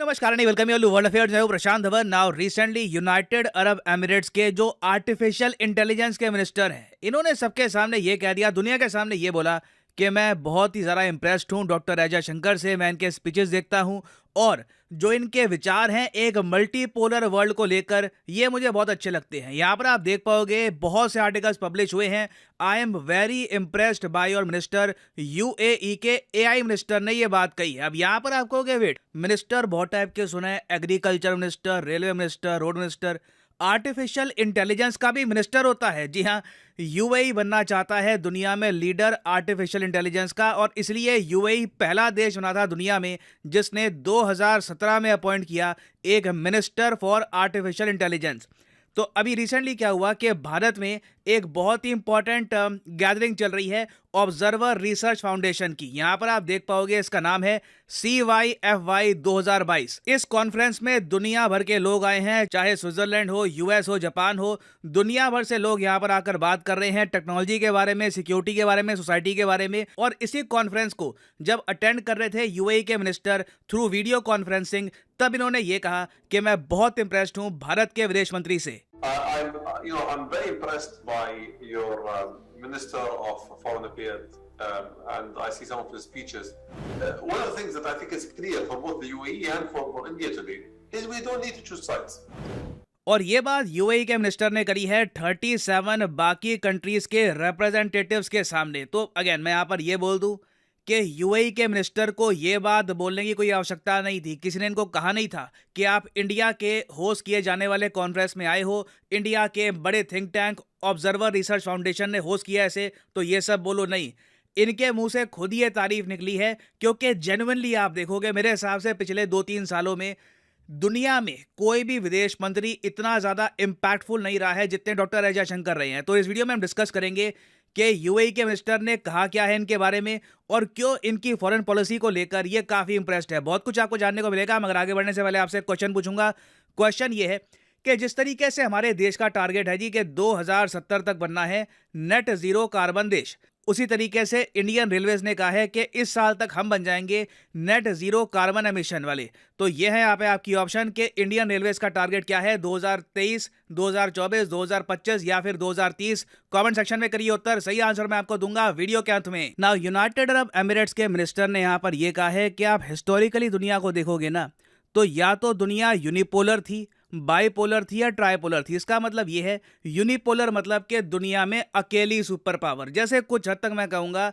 नमस्कार नहीं welcome you world affairs. मैं हूं Prashant Dhawan. Now recently United Arab Emirates के जो आर्टिफिशियल इंटेलिजेंस के मिनिस्टर हैं, इन्होंने सबके सामने ये कह दिया, दुनिया के सामने ये बोला कि मैं बहुत ही ज़्यादा इम्प्रेस्ड हूं डॉक्टर राजा शंकर से। मैं इनके स्पीचेस देखता हूं और जो इनके विचार हैं एक मल्टीपोलर वर्ल्ड को लेकर, ये मुझे बहुत अच्छे लगते हैं। यहाँ पर आप देख पाओगे बहुत से आर्टिकल्स पब्लिश हुए हैं। I am very impressed by your minister. UAE के एआई मिनिस्टर ने ये बात कही है। अब यहाँ पर आप कहोगे वेट, मिनिस्टर बहुत टाइप के सुने, agriculture minister, railway minister, road minister, artificial intelligence का भी मिनिस्टर होता है। जी हाँ, यूएई बनना चाहता है दुनिया में लीडर आर्टिफिशियल इंटेलिजेंस का, और इसलिए यूएई पहला देश बना था दुनिया में जिसने 2017 में अपॉइंट किया एक मिनिस्टर फॉर आर्टिफिशियल इंटेलिजेंस। तो अभी रिसेंटली क्या हुआ कि भारत में एक बहुत ही इंपॉर्टेंट गैदरिंग चल रही है ऑब्जर्वर रिसर्च फाउंडेशन की। यहां पर आप देख पाओगे इसका नाम है CYFY 2022। इस कॉन्फ्रेंस में दुनिया भर के लोग आए हैं, चाहे स्विट्जरलैंड हो, यूएस हो, जापान हो, दुनिया भर से लोग यहां पर आकर बात कर रहे हैं टेक्नोलॉजी के बारे में, सिक्योरिटी के बारे में, सोसाइटी के बारे में। और इसी कॉन्फ्रेंस को जब अटेंड कर रहे थे यूएई के मिनिस्टर थ्रू वीडियो कॉन्फ्रेंसिंग, तब इन्होंने ये कहा कि मैं बहुत इंप्रेस्ड हूं भारत के विदेश मंत्री से। I'm very impressed by your Minister of Foreign Affairs, and I see some of his speeches. One of the things that I think is clear for both the UAE and for India today is we don't need to choose sides. और ये बात UAE के minister ने करी है 37 बाकी countries के representatives के सामने। तो अगेन मैं यहाँ पर ये बोल दूं कि यूएई के मिनिस्टर को ये बात बोलने की कोई आवश्यकता नहीं थी। किसी ने इनको कहा नहीं था कि आप इंडिया के होस्ट किए जाने वाले कॉन्फ्रेंस में आए हो, इंडिया के बड़े think tank observer research foundation ने होस्ट किया ऐसे, तो ये सब बोलो नहीं। इनके मुंह से खुद ये तारीफ निकली है, क्योंकि जेन्युइनली आप देखोगे मेरे हिसाब से पिछले 2-3 सालों में दुनिया में कोई भी विदेश मंत्री इतना ज़्यादा इम्पैक्टफुल नहीं रहा है जितने डॉक्टर एस जयशंकर रहे हैं। तो इस वीडियो में हम डिस्कस करेंगे कि यूएई के मिनिस्टर ने कहा क्या है इनके बारे में और क्यों इनकी फॉरेन पॉलिसी को लेकर ये काफ़ी इंप्रेस्ड है। बहुत कुछ आपको जानने को मिलेगा। मगर आगे बढ़ने से पहले आपसे क्वेश्चन पूछूंगा। क्वेश्चन ये है कि जिस तरीके से हमारे देश का टारगेट है जी कि 2070 तक बनना है नेट जीरो कार्बन देश, उसी तरीके से इंडियन रेलवेज ने कहा है कि इस साल तक हम बन जाएंगे नेट जीरो कार्बन एमिशन वाले। तो ये है यहाँ पे आपकी ऑप्शन कि इंडियन रेलवेज का टारगेट क्या है 2023, 2024, 2025 या फिर 2030। कमेंट सेक्शन में करिए उत्तर, सही आंसर मैं आपको दूंगा वीडियो के अंत में। नाउ यूनाइटेड अरब एमिरेट्स के मिनिस्टर ने यहाँ पर यह कहा है कि आप हिस्टोरिकली दुनिया को देखोगे ना, तो या तो दुनिया यूनिपोलर थी, बाइपोलर थी या ट्राइपोलर थी। इसका मतलब ये है यूनिपोलर मतलब कि दुनिया में अकेली सुपर पावर। जैसे कुछ हद तक मैं कहूँगा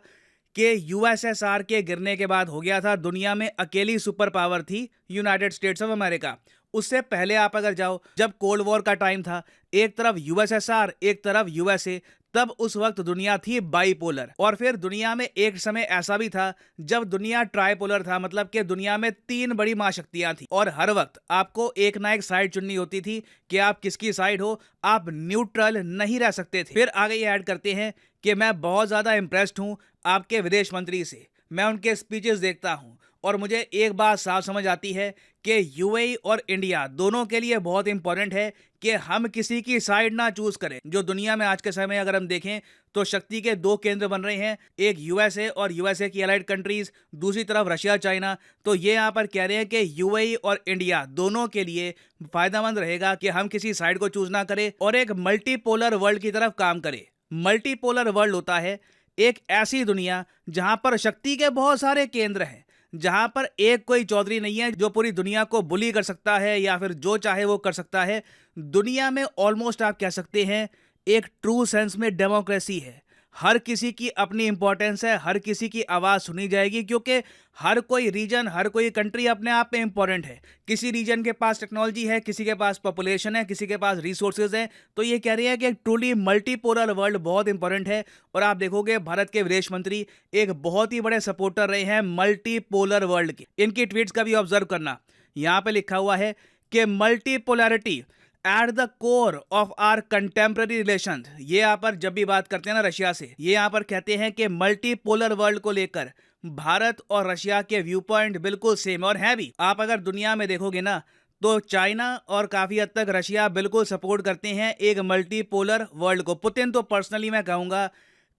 कि यूएसएसआर के गिरने के बाद हो गया था, दुनिया में अकेली सुपर पावर थी यूनाइटेड स्टेट्स ऑफ अमेरिका। उससे पहले आप अगर जाओ, जब कोल्ड वॉर का टाइम था, एक तरफ यूएसएसआर एक तरफ यूएसए, तब उस वक्त दुनिया थी बाइपोलर। और फिर दुनिया में एक समय ऐसा भी था जब दुनिया ट्राइपोलर था, मतलब कि दुनिया में 3 बड़ी महाशक्तियां थी और हर वक्त आपको एक ना एक साइड चुननी होती थी कि आप किसकी साइड हो, आप न्यूट्रल नहीं रह सकते थे। फिर आगे ये ऐड करते हैं कि मैं बहुत ज्यादा इंप्रेस्ड हूं आपके विदेश मंत्री से। मैं उनके स्पीचेस देखता हूं और मुझे एक बात साफ समझ आती है कि यूएई और इंडिया दोनों के लिए बहुत इंपॉर्टेंट है कि हम किसी की साइड ना चूज करें। जो दुनिया में आज के समय अगर हम देखें तो शक्ति के 2 केंद्र बन रहे हैं, एक यूएसए और यूएसए की एलाइड कंट्रीज, दूसरी तरफ रशिया, चाइना। तो ये यहाँ पर कह रहे हैं कि यूएई और इंडिया दोनों के लिए फायदेमंद रहेगा कि हम किसी साइड को चूज ना करें और एक मल्टीपोलर वर्ल्ड की तरफ काम करें। मल्टीपोलर वर्ल्ड होता है एक ऐसी दुनिया जहां पर शक्ति के बहुत सारे केंद्र हैं, जहां पर एक कोई चौधरी नहीं है जो पूरी दुनिया को बुली कर सकता है या फिर जो चाहे वो कर सकता है। दुनिया में ऑलमोस्ट आप कह सकते हैं एक ट्रू सेंस में डेमोक्रेसी है। हर किसी की अपनी इंपॉर्टेंस है, हर किसी की आवाज़ सुनी जाएगी, क्योंकि हर कोई रीजन, हर कोई कंट्री अपने आप में इंपॉर्टेंट है। किसी रीजन के पास टेक्नोलॉजी है, किसी के पास पॉपुलेशन है, किसी के पास रिसोर्सेज हैं। तो ये कह रहे हैं कि एक ट्रूली मल्टीपोलर वर्ल्ड बहुत इंपॉर्टेंट है। और आप देखोगे भारत के विदेश मंत्री एक बहुत ही बड़े सपोर्टर रहे हैं मल्टीपोलर वर्ल्ड के। इनकी ट्वीट्स का भी ऑब्जर्व करना, यहाँ पे लिखा हुआ है कि multipolarity at the core of our contemporary relation. ये यहाँ पर जब भी बात करते हैं ना रशिया से, ये यहाँ पर कहते हैं कि मल्टीपोलर वर्ल्ड को लेकर भारत और रशिया के व्यू पॉइंट बिल्कुल सेम और हैं भी। आप अगर दुनिया में देखोगे ना तो चाइना और काफ़ी हद तक रशिया बिल्कुल सपोर्ट करते हैं एक मल्टीपोलर वर्ल्ड को। पुतिन तो पर्सनली मैं कहूँगा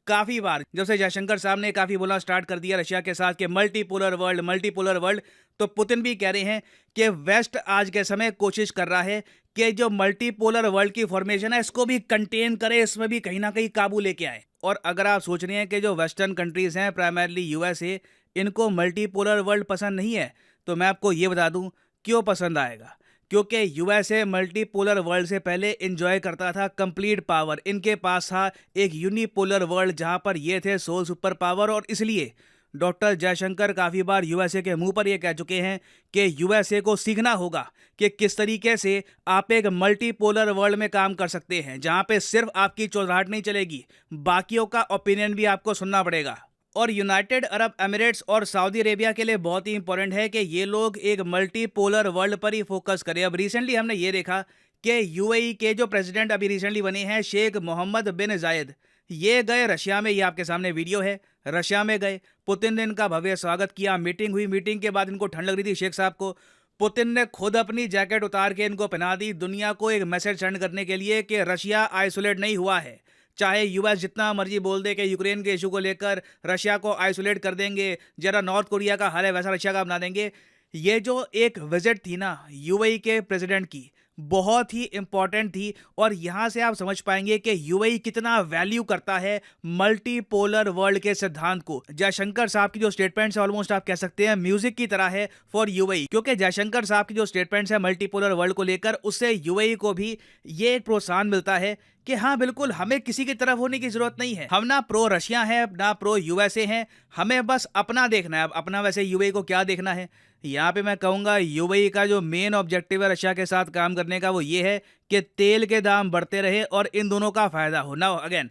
काफी बार जब से जयशंकर साहब ने काफी बोलना स्टार्ट कर दिया रशिया के साथ कि मल्टीपोलर वर्ल्ड, तो पुतिन भी कह रहे हैं कि वेस्ट आज के समय कोशिश कर रहा है कि जो मल्टीपोलर वर्ल्ड की फॉर्मेशन है इसको भी कंटेन करे, इसमें भी कहीं ना कहीं काबू लेके आए। और अगर आप सोच रहे हैं कि जो वेस्टर्न कंट्रीज हैं, प्राइमरली यूएसए, इनको मल्टीपोलर वर्ल्ड पसंद नहीं है, तो मैं आपको ये बता दूं क्यों पसंद आएगा। क्योंकि यूएसए मल्टीपोलर वर्ल्ड से पहले एंजॉय करता था कंप्लीट पावर। इनके पास था एक यूनिपोलर वर्ल्ड जहां पर ये थे सोल सुपर पावर, और इसलिए डॉक्टर जयशंकर काफ़ी बार यूएसए के मुंह पर ये कह चुके हैं कि यूएसए को सीखना होगा कि किस तरीके से आप एक मल्टीपोलर वर्ल्ड में काम कर सकते हैं, जहां पे सिर्फ आपकी चौराहट नहीं चलेगी, बाकियों का ओपिनियन भी आपको सुनना पड़ेगा। और यूनाइटेड अरब एमिरेट्स और सऊदी अरेबिया के लिए बहुत ही इंपॉर्टेंट है कि ये लोग एक मल्टीपोलर वर्ल्ड पर ही फोकस करें। अब रिसेंटली हमने ये देखा कि यूएई के जो प्रेसिडेंट अभी रिसेंटली बने हैं, शेख मोहम्मद बिन जायद, ये गए रशिया में। ये आपके सामने वीडियो है, रशिया में गए, पुतिन ने इनका भव्य स्वागत किया, मीटिंग हुई। मीटिंग के बाद इनको ठंड लग रही थी शेख साहब को, पुतिन ने खुद अपनी जैकेट उतार के इनको पहना दी, दुनिया को एक मैसेज सेंड करने के लिए कि रशिया आइसोलेट नहीं हुआ है। चाहे यूएस जितना मर्जी बोल दे कि यूक्रेन के इशू को लेकर रशिया को आइसोलेट कर देंगे, जरा नॉर्थ कोरिया का हाल है वैसा रशिया का बना देंगे। ये जो एक विजिट थी ना यूएई के प्रेसिडेंट की, बहुत ही इंपॉर्टेंट थी, और यहां से आप समझ पाएंगे कि यूएई कितना वैल्यू करता है मल्टीपोलर वर्ल्ड के सिद्धांत को। जयशंकर साहब की जो स्टेटमेंट्स है ऑलमोस्ट आप कह सकते हैं म्यूजिक की तरह है फॉर यूएई, क्योंकि जयशंकर साहब की जो स्टेटमेंट्स है मल्टीपोलर वर्ल्ड को लेकर, उससे यूएई को भी ये एक प्रोत्साहन मिलता है कि हाँ बिल्कुल, हमें किसी की तरफ होने की जरूरत नहीं है। हम ना प्रो रशिया है ना प्रो यूएसए हैं, हमें बस अपना देखना है। अब अपना वैसे यूएई को क्या देखना है, यहाँ पे मैं कहूँगा यूएई का जो मेन ऑब्जेक्टिव है रशिया के साथ काम करने का, वो ये है कि तेल के दाम बढ़ते रहे और इन दोनों का फायदा हो ना। अगेन,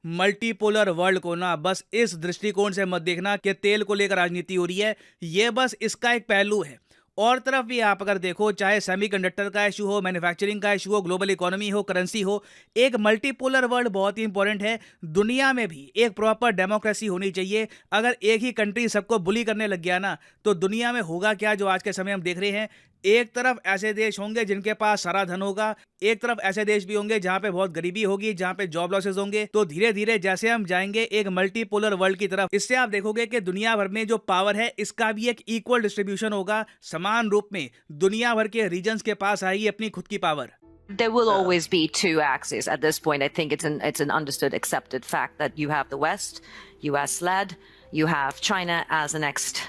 मल्टीपोलर वर्ल्ड को ना बस इस दृष्टिकोण से मत देखना कि तेल को लेकर राजनीति हो रही है, ये बस इसका एक पहलू है। और तरफ भी आप अगर देखो, चाहे सेमीकंडक्टर का इशू हो, मैन्युफैक्चरिंग का इशू हो, ग्लोबल इकोनॉमी हो, करेंसी हो, एक मल्टीपोलर वर्ल्ड बहुत ही इंपॉर्टेंट है। दुनिया में भी एक प्रॉपर डेमोक्रेसी होनी चाहिए। अगर एक ही कंट्री सबको बुली करने लग गया ना, तो दुनिया में होगा क्या जो आज के समय हम देख रहे हैं। एक तरफ ऐसे देश होंगे जिनके पास सारा धन होगा, एक तरफ ऐसे देश भी होंगे जहां पे बहुत गरीबी होगी, जहां पे जॉब लॉसेस होंगे। तो धीरे धीरे जैसे हम जाएंगे एक मल्टीपोलर वर्ल्ड की तरफ, इससे आप देखोगे कि दुनिया भर में जो पावर है इसका भी एक इक्वल डिस्ट्रीब्यूशन होगा, समान रूप में दुनिया भर के रीजन्स के पास आएगी अपनी खुद की power. There will always be two axes at this point. I think it's an understood, accepted fact that you have the West, US-led, you have China as the next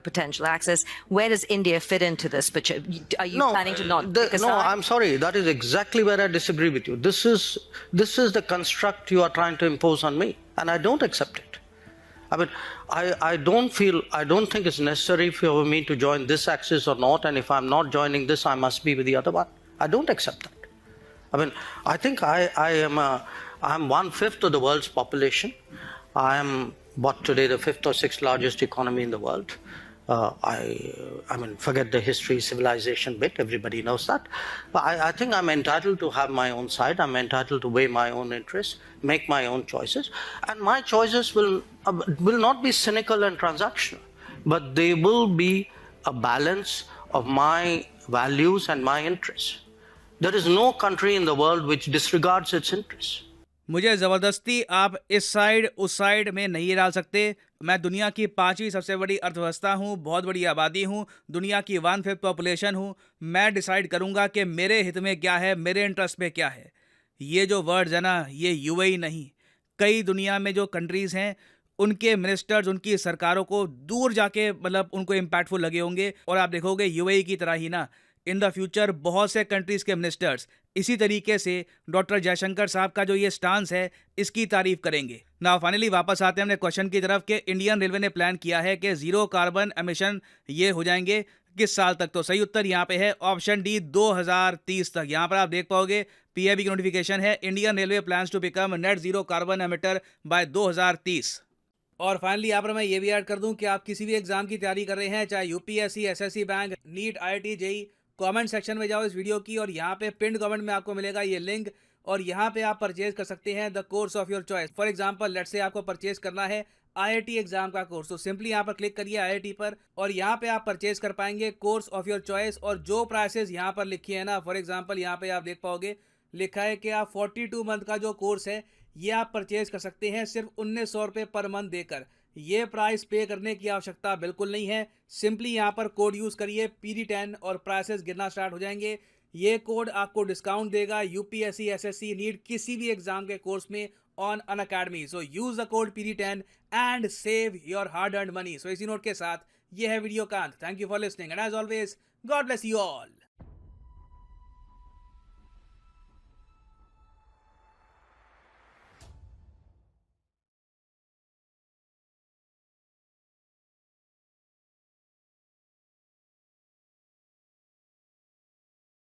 potential axis. Where does India fit into this? But are you planning to not pick a side? No, I'm sorry. That is exactly where I disagree with you. This is the construct you are trying to impose on me, and I don't accept it. I mean, I don't think it's necessary for me to join this axis or not, and if I'm not joining this, I must be with the other one. I don't accept that. I mean, I think I'm 1/5 of the world's population. I am today the 5th or 6th largest economy in the world. I mean, forget the history, civilization bit. Everybody knows that. But I think I'm entitled to have my own side. I'm entitled to weigh my own interests, make my own choices, and my choices will not be cynical and transactional, but they will be a balance of my values and my interests. There is no country in the world which disregards its interests. मुझे ज़बरदस्ती आप इस side उस side में नहीं डाल सकते। मैं दुनिया की 5वीं सबसे बड़ी अर्थव्यवस्था हूँ, बहुत बड़ी आबादी हूँ, दुनिया की 1/5 पॉपुलेशन हूँ। मैं डिसाइड करूँगा कि मेरे हित में क्या है, मेरे इंटरेस्ट में क्या है। ये जो वर्ड्स है ना, ये यूएई नहीं, कई दुनिया में जो कंट्रीज़ हैं उनके मिनिस्टर्स, उनकी सरकारों को दूर जाके मतलब उनको इम्पैक्टफुल लगे होंगे। और आप देखोगे यूएई की तरह ही ना इन द फ्यूचर बहुत से कंट्रीज़ के मिनिस्टर्स इसी तरीके से डॉक्टर जयशंकर साहब का जो ये स्टांस है इसकी तारीफ करेंगे ना। फाइनली वापस आते हैं अपने क्वेश्चन की तरफ कि इंडियन रेलवे ने प्लान किया है कि जीरो कार्बन एमिशन ये हो जाएंगे किस साल तक। तो सही उत्तर यहाँ पे है ऑप्शन डी, 2030 तक। यहाँ पर आप देख पाओगे पीआईबी की नोटिफिकेशन है, Indian railway plans to become net zero carbon emitter by 2030। और फाइनली यहाँ पर मैं ये भी ऐड कर दूं कि आप किसी भी एग्जाम की तैयारी कर रहे हैं, चाहे UPSC, SSC bank, NEET, IIT, JEE, comment section में जाओ इस वीडियो की और यहाँ पे पिन कमेंट में आपको मिलेगा ये लिंक, और यहाँ पे आप परचेज कर सकते हैं the course of your choice. For example let's say आपको परचेज करना है आईआईटी एग्जाम का कोर्स, तो सिंपली यहाँ पर क्लिक करिए आईआईटी पर और यहाँ पे आप परचेज कर पाएंगे कोर्स ऑफ योर चॉइस। और जो प्राइसेस यहाँ पर लिखी है ना, फॉर एग्जाम्पल यहाँ पे आप देख पाओगे लिखा है कि आप 42 मंथ का जो कोर्स है ये आप परचेज कर सकते हैं सिर्फ 1900 रुपये पर मंथ देकर। ये प्राइस पे करने की आवश्यकता बिल्कुल नहीं है। सिंपली यहाँ पर कोड यूज़ करिए PD10 और प्राइसेस गिरना स्टार्ट हो जाएंगे। ये कोड आपको डिस्काउंट देगा UPSC, SSC, नीट किसी भी एग्जाम के कोर्स में on Unacademy. So use the code PD10 and save your hard earned money. So इसी नोट के साथ ये है वीडियो का अंत। Thank you for listening and as always God bless you all.